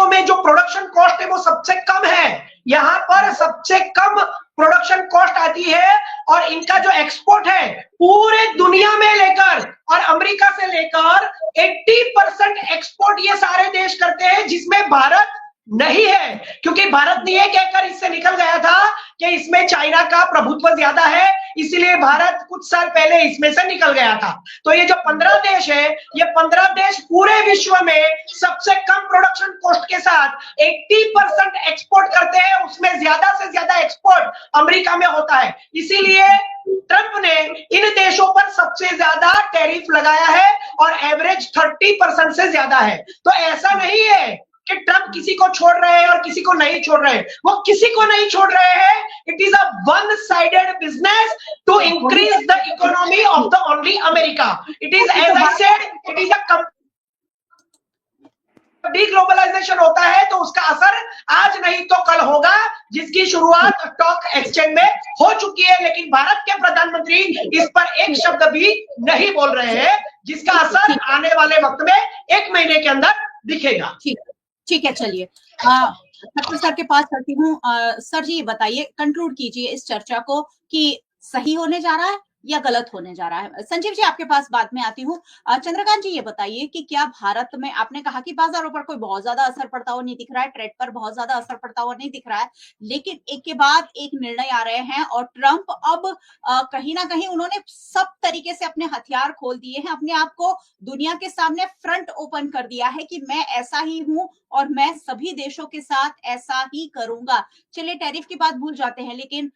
में जो प्रोडक्शन कॉस्ट है वो सबसे कम है। यहां पर सबसे कम प्रोडक्शन कॉस्ट आती है, और इनका जो एक्सपोर्ट है पूरे दुनिया में लेकर और अमेरिका से लेकर 80% एक्सपोर्ट ये सारे देश करते हैं, जिसमें भारत नहीं है, क्योंकि भारत ने ये कहकर इससे निकल गया था कि इसमें चाइना का प्रभुत्व ज्यादा है, इसलिए भारत कुछ साल पहले इसमें से निकल गया था। तो ये जो 15 देश है, ये 15 देश पूरे विश्व में सबसे कम प्रोडक्शन कॉस्ट के साथ 80% एक्सपोर्ट करते हैं, उसमें ज्यादा से ज्यादा एक्सपोर्ट अमेरिका में होता है। इसीलिए ट्रंप ने इन देशों पर सबसे ज्यादा टैरिफ लगाया है और एवरेज 30% से ज्यादा है। तो ऐसा नहीं है कि ट्रंप किसी को छोड़ रहे हैं और किसी को नहीं छोड़ रहे हैं, वो किसी को नहीं छोड़ रहे हैं। It is a one sided business to increase the economy of the only America. It is, as I said, it is a deglobalisation होता है तो उसका असर आज नहीं तो कल होगा, जिसकी शुरुआत स्टॉक एक्सचेंज में हो चुकी है, लेकिन भारत के प्रधानमंत्री इस पर एक शब्द भी नहीं बोल रहे हैं, जिसका असर आने वाले वक्त में 1 महीने के अंदर दिखेगा। ठीक है, चलिए ठक्कर सर के पास चलती हूँ। सर जी बताइए, कंक्लूड कीजिए इस चर्चा को कि सही होने जा रहा है या गलत होने जा रहा है। संजीव जी आपके पास बाद में आती हूँ। चंद्रकांत जी ये बताइए कि क्या भारत में, आपने कहा कि बाजारों पर कोई बहुत ज्यादा असर पड़ता हुआ नहीं दिख रहा है, ट्रेड पर बहुत ज्यादा असर पड़ता हुआ नहीं दिख रहा है, लेकिन एक के बाद एक निर्णय आ रहे हैं और ट्रंप अब कहीं ना कहीं उन्होंने सब तरीके से अपने हथियार खोल दिए हैं, अपने आप को दुनिया के सामने फ्रंट ओपन कर दिया है कि मैं ऐसा ही हूं और मैं सभी देशों के साथ ऐसा ही करूंगा। चलिए टैरिफ की बात भूल जाते हैं, लेकिन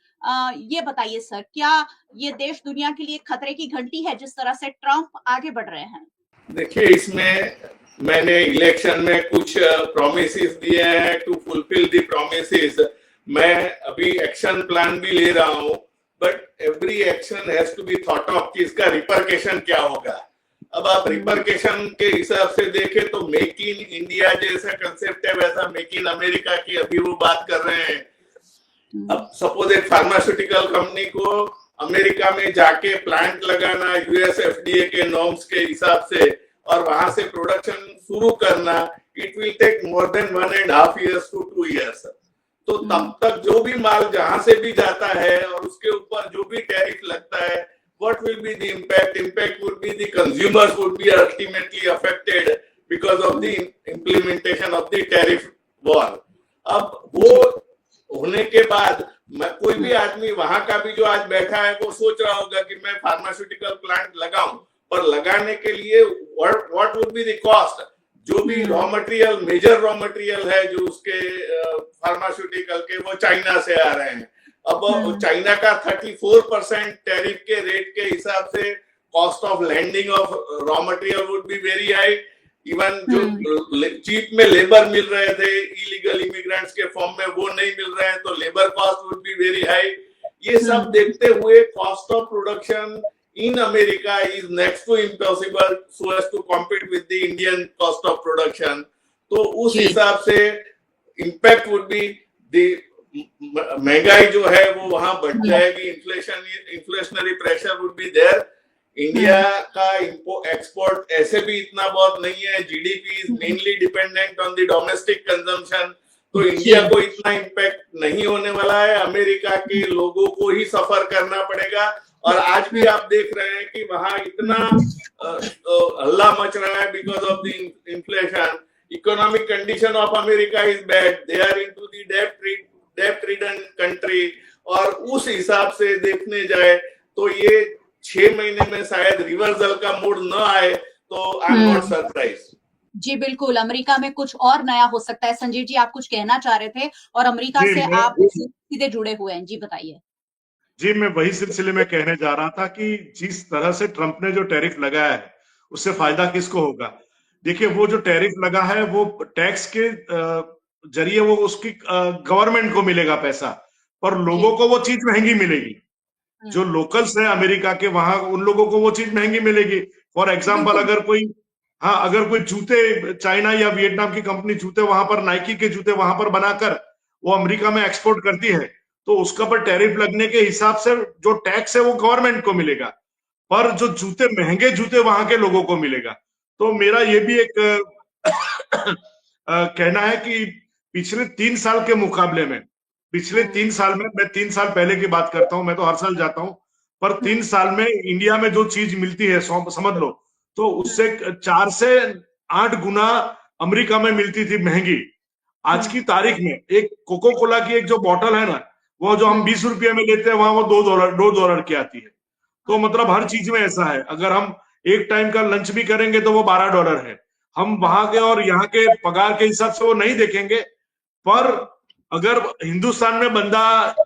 ये बताइए सर, क्या ये देश दुनिया के लिए खतरे की घंटी है जिस तरह से ट्रंप आगे बढ़ रहे हैं? देखिए, इसमें मैंने इलेक्शन में कुछ प्रॉमिसेस दिए हैं टू फुलफिल द प्रॉमिसेस। मैं अभी एक्शन प्लान भी ले रहा हूं, but every action has to be thought of कि इसका रिपरकेशन क्या होगा। अब आप रिपरकेशन के हिसाब से देखें तो मेक इन इंडिया जैसा कंसेप्ट है, वैसा मेक इन अमेरिका की अभी वो बात कर रहे हैं। अब सपोज एक फार्मास्यूटिकल कंपनी को अमेरिका में जाके प्लांट लगाना यूएस एफडीए के नॉर्म्स के हिसाब से और वहां से प्रोडक्शन शुरू करना, it will take more than 1.5 years to 2 years। तो तब तक जो भी माल जहां से भी जाता है और उसके ऊपर जो भी टैरिफ लगता है, what will be the impact? Impact would be the consumers would be ultimately affected because of the implementation of the tariff war। अब वो होने के बाद कोई भी आदमी वहां का भी जो आज बैठा है वो सोच रहा होगा कि मैं फार्मास्यूटिकल प्लांट लगाऊं, पर लगाने के लिए what would be the cost. जो भी raw material, major raw material है जो उसके फार्मास्यूटिकल के, वो चाइना से आ रहे हैं। अब चाइना का 34% टैरिफ के रेट के हिसाब से cost of landing of raw material would be very high. Even जो चीप में लेबर मिल रहे थे इलीगल इमिग्रेंट्स के फॉर्म में, वो नहीं मिल रहे हैं, तो labour cost would be very high. ये सब देखते हुए cost of production in America is next to impossible so as to compete with the Indian cost of production. तो उस हिसाब से इम्पैक्ट वुड बी द महंगाई जो है वो वहां बढ़ जाएगी, inflationary pressure would be there. India का एक्सपोर्ट ऐसे भी इतना बहुत नहीं है, GDP is mainly dependent on the domestic consumption, तो इंडिया को इतना इम्पैक्ट नहीं होने वाला है। अमेरिका के लोगों को ही सफर करना पड़ेगा। और आज भी आप देख रहे हैं कि वहां इतना हल्ला मच रहा है because of the inflation. Economic condition of America is bad, they are into the डेब्ट रिडन कंट्री। और उस हिसाब से देखने जाए तो ये 6 महीने में शायद रिवर्सल का मूड न आए, तो आई एम नॉट सरप्राइज। जी बिल्कुल, अमेरिका में कुछ और नया हो सकता है। संजीव जी आप कुछ कहना चाह रहे थे और अमेरिका से आप सीधे जुड़े हुए हैं, जी बताइए। जी, मैं वही सिलसिले में कहने जा रहा था कि जिस तरह से ट्रंप ने जो टैरिफ लगाया है उससे फायदा किसको होगा। देखिए, वो जो टैरिफ लगा है वो टैक्स के जरिए वो उसकी गवर्नमेंट को मिलेगा पैसा, पर लोगों को वो चीज महंगी मिलेगी। जो लोकल्स हैं अमेरिका के, वहां उन लोगों को वो चीज महंगी मिलेगी। फॉर एग्जाम्पल, अगर कोई जूते, चाइना या वियतनाम की कंपनी जूते वहां पर, नाइकी के जूते वहां पर बनाकर वो अमेरिका में एक्सपोर्ट करती है, तो उसका पर टैरिफ लगने के हिसाब से जो टैक्स है वो गवर्नमेंट को मिलेगा, पर जो जूते, महंगे जूते वहां के लोगों को मिलेगा। तो मेरा ये भी एक कहना है कि पिछले 3 साल के मुकाबले में पिछले 3 साल में, मैं 3 साल पहले की बात करता हूं, मैं तो हर साल जाता हूं, पर 3 साल में इंडिया में जो चीज मिलती है समझ लो, तो उससे 4 से 8 गुना अमेरिका में मिलती थी महंगी। आज की तारीख में एक कोको कोला की एक जो बॉटल है ना, वो जो हम 20 रुपये में लेते हैं, वहां वो $2 की आती है। तो मतलब हर चीज में ऐसा है। अगर हम एक टाइम का लंच भी करेंगे तो वो $12 है। हम वहां के और यहाँ के पगार के हिसाब से वो नहीं देखेंगे, पर अगर हिंदुस्तान में बंदा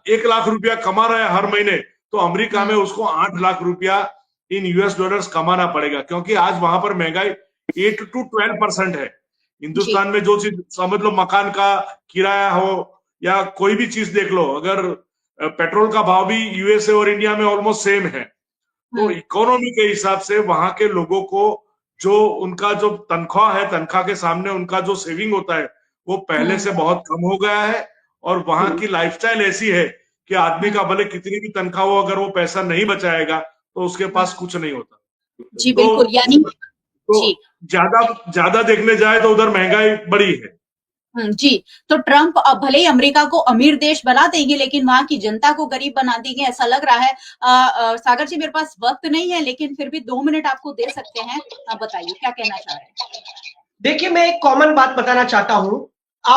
1 लाख रुपया कमा रहा है हर महीने, तो अमेरिका में उसको 8 लाख रुपया इन US डॉलर्स कमाना पड़ेगा, क्योंकि आज वहां पर महंगाई 8 to 12% है। हिंदुस्तान में जो चीज समझ लो, मकान का किराया हो या कोई भी चीज देख लो, अगर पेट्रोल का भाव भी USA और इंडिया में ऑलमोस्ट सेम है, तो इकोनॉमी के हिसाब से वहां के लोगों को जो उनका जो तनख्वाह है, तनख्वाह के सामने उनका जो सेविंग होता है वो पहले से बहुत कम हो गया है। और वहां की लाइफस्टाइल ऐसी है कि आदमी का भले कितनी भी तनख्वाह हो, अगर वो पैसा नहीं बचाएगा तो उसके पास कुछ नहीं होता। जी बिल्कुल, यानी तो ज्यादा देखने जाए तो उधर महंगाई बड़ी है। जी, तो ट्रंप अब भले ही अमेरिका को अमीर देश बना देंगे, लेकिन वहां की जनता को गरीब बना देंगे, ऐसा लग रहा है। सागर जी, मेरे पास वक्त नहीं है, लेकिन फिर भी 2 मिनट आपको दे सकते हैं। बताइए क्या कहना चाह रहे हैं। देखिए, मैं एक कॉमन बात बताना चाहता हूं।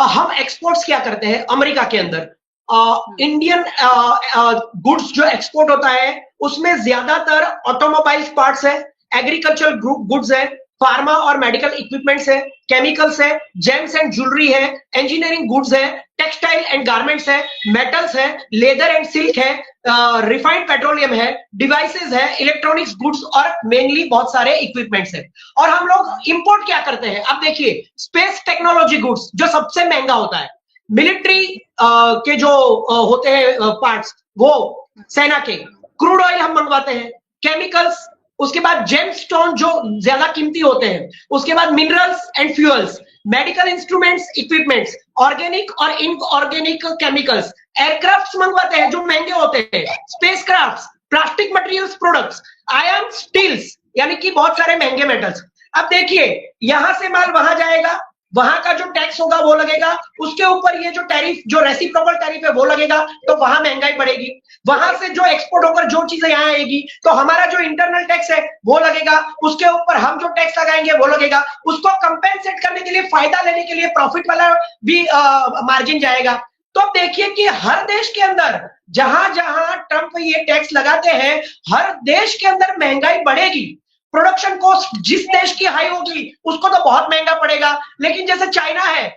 हम एक्सपोर्ट्स क्या करते हैं अमेरिका के अंदर? इंडियन गुड्स जो एक्सपोर्ट होता है उसमें ज्यादातर ऑटोमोबाइल्स पार्ट्स है, एग्रीकल्चरल गुड्स है, फार्मा और मेडिकल इक्विपमेंट्स है, केमिकल्स है, जेम्स एंड ज्वेलरी है, इंजीनियरिंग गुड्स है, टेक्सटाइल एंड गारमेंट्स है, मेटल्स है, लेदर एंड सिल्क है, रिफाइंड पेट्रोलियम है, डिवाइसेस है, इलेक्ट्रॉनिक्स गुड्स और मेनली बहुत सारे इक्विपमेंट्स है। और हम लोग इंपोर्ट क्या करते हैं? अब देखिए, स्पेस टेक्नोलॉजी गुड्स जो सबसे महंगा होता है, मिलिट्री के जो होते हैं पार्ट्स, वो सेना के, क्रूड ऑयल हम मंगवाते हैं, केमिकल्स, उसके बाद जेमस्टोन जो ज्यादा कीमती होते हैं, उसके बाद minerals and fuels, medical instruments, equipments, organic और इनऑर्गेनिक केमिकल्स, एयरक्राफ्ट्स मंगवाते हैं जो महंगे होते हैं, spacecrafts, plastic materials products, iron, steels, यानी कि बहुत सारे महंगे मेटल्स। अब देखिए, यहां से माल वहां जाएगा, वहां का जो टैक्स होगा वो लगेगा, उसके ऊपर ये जो टैरिफ, जो रेसिप्रोकल टैरिफ है वो लगेगा, तो वहां महंगाई बढ़ेगी। वहां से जो एक्सपोर्ट होकर जो चीजें यहाँ आएगी, तो हमारा जो इंटरनल टैक्स है वो लगेगा, उसके ऊपर हम जो टैक्स लगाएंगे वो लगेगा, उसको कंपेंसेट करने के लिए, फायदा लेने के लिए प्रॉफिट वाला भी मार्जिन जाएगा। तो अब देखिए कि हर देश के अंदर जहां जहां ट्रंप ये टैक्स लगाते हैं, हर देश के अंदर महंगाई बढ़ेगी। प्रोडक्शन कॉस्ट जिस देश की हाई होगी उसको तो बहुत महंगा पड़ेगा, लेकिन जैसे चाइना है,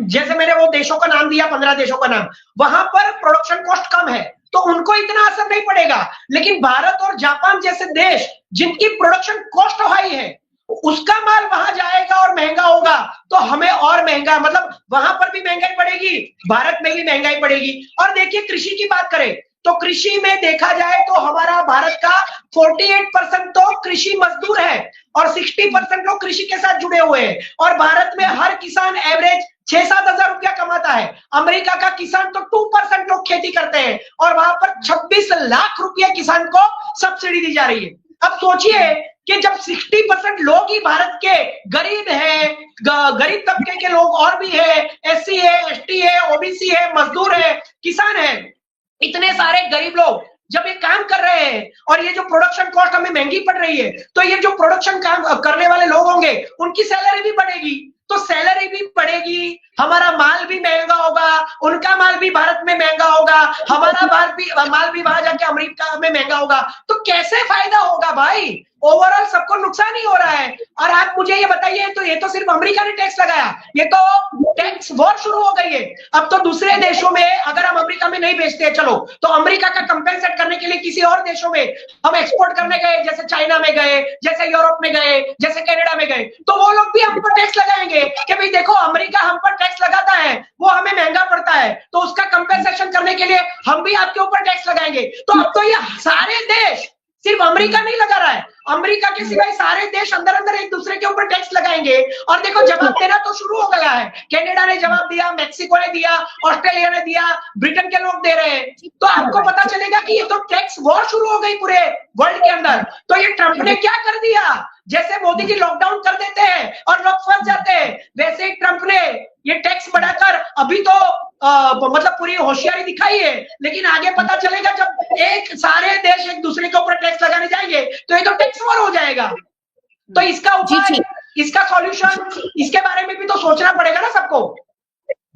जैसे मैंने वो देशों का नाम दिया, 15 देशों का नाम, वहां पर प्रोडक्शन कॉस्ट कम है तो उनको इतना असर नहीं पड़ेगा। लेकिन भारत और जापान जैसे देश जिनकी प्रोडक्शन कॉस्ट हाई है, उसका माल वहां जाएगा और महंगा होगा, तो हमें और महंगा, मतलब वहां पर भी महंगाई बढ़ेगी, भारत में भी महंगाई बढ़ेगी। और देखिए, कृषि की बात करें तो कृषि में देखा जाए तो हमारा भारत का 48% तो कृषि मजदूर है और 60% लोग कृषि के साथ जुड़े हुए हैं। और भारत में हर किसान एवरेज 6-7 हजार रुपया कमाता है। अमेरिका का किसान तो 2% लोग खेती करते हैं और वहां पर 26 लाख रुपया किसान को सब्सिडी दी जा रही है। अब सोचिए कि जब 60% लोग ही भारत के गरीब है, गरीब तबके के लोग और भी है, SC है, ST है, OBC है, मजदूर है, किसान है, इतने सारे गरीब लोग जब ये काम कर रहे हैं और ये जो प्रोडक्शन कॉस्ट हमें महंगी पड़ रही है, तो ये जो प्रोडक्शन काम करने वाले लोग होंगे उनकी सैलरी भी बढ़ेगी, तो सैलरी भी बढ़ेगी, हमारा माल भी महंगा होगा, उनका माल भी भारत में महंगा होगा, हमारा माल भी वहां जाके अमेरिका में महंगा होगा। तो कैसे फायदा होगा भाई? ओवरऑल सबको नुकसान ही हो रहा है। और आप मुझे ये बताइए, तो ये तो सिर्फ अमेरिका ने टैक्स लगाया, ये तो टैक्स वॉर शुरू हो गई है। अब तो दूसरे देशों में अगर हम अमेरिका में नहीं बेचते, चलो तो अमेरिका का कंपेंसेट करने के लिए किसी और देशों में हम एक्सपोर्ट करने गए, जैसे चाइना में गए, जैसे यूरोप में गए, जैसे कनाडा में गए, तो वो लोग भी हम पर टैक्स लगाएंगे कि भाई देखो, अमेरिका हम पर टैक्स लगाता है, वो हमें महंगा पड़ता है, तो उसका कंपेंसेशन करने के लिए हम भी आपके ऊपर टैक्स लगाएंगे। तो अब तो ये सारे देश, सिर्फ अमेरिका नहीं लगा रहा है, अमेरिका के सिवाय सारे देश अंदर अंदर एक दूसरे के ऊपर टैक्स लगाएंगे। और देखो, जवाब देना तो शुरू हो गया है, कनाडा ने जवाब दिया, मैक्सिको ने दिया, ऑस्ट्रेलिया ने दिया, ब्रिटेन के लोग दे रहे हैं। तो आपको पता चलेगा कि ये तो टैक्स वॉर शुरू हो गई पूरे वर्ल्ड के अंदर। तो ये ट्रंप ने क्या कर दिया? जैसे मोदी जी लॉकडाउन कर देते हैं और लोग फंस जाते हैं, वैसे ही ट्रंप ने ये टैक्स बढ़ाकर, अभी तो मतलब पूरी होशियारी दिखाई है, लेकिन आगे पता चलेगा जब एक सारे देश एक दूसरे के ऊपर टैक्स लगाने जाएंगे तो ये तो टैक्स वॉर हो जाएगा। तो इसका उपाय, इसका सॉल्यूशन, इसके बारे में भी तो सोचना पड़ेगा ना सबको।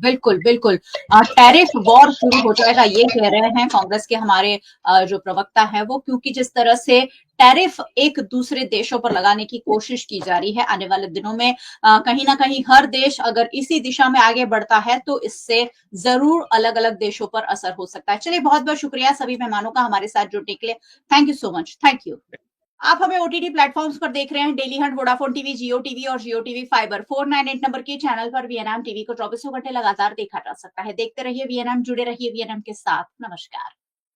बिल्कुल बिल्कुल, टैरिफ वॉर शुरू हो जाएगा ये कह रहे हैं कांग्रेस के हमारे जो प्रवक्ता है वो, क्योंकि जिस तरह से टैरिफ एक दूसरे देशों पर लगाने की कोशिश की जा रही है, आने वाले दिनों में कहीं ना कहीं हर देश अगर इसी दिशा में आगे बढ़ता है तो इससे जरूर अलग अलग देशों पर असर हो सकता है। चलिए, बहुत बहुत शुक्रिया सभी मेहमानों का हमारे साथ जुड़ने के लिए। Thank you so much, thank you. आप हमें ओटीटी प्लेटफॉर्म्स पर देख रहे हैं, डेली हंट, वोडाफोन टीवी, जियो टीवी और जियो टीवी फाइबर 498 नंबर के चैनल पर वीएनएम टीवी को 24 घंटे लगातार देखा जा सकता है। देखते रहिए वीएनएम, जुड़े रहिए वीएनएम के साथ। नमस्कार।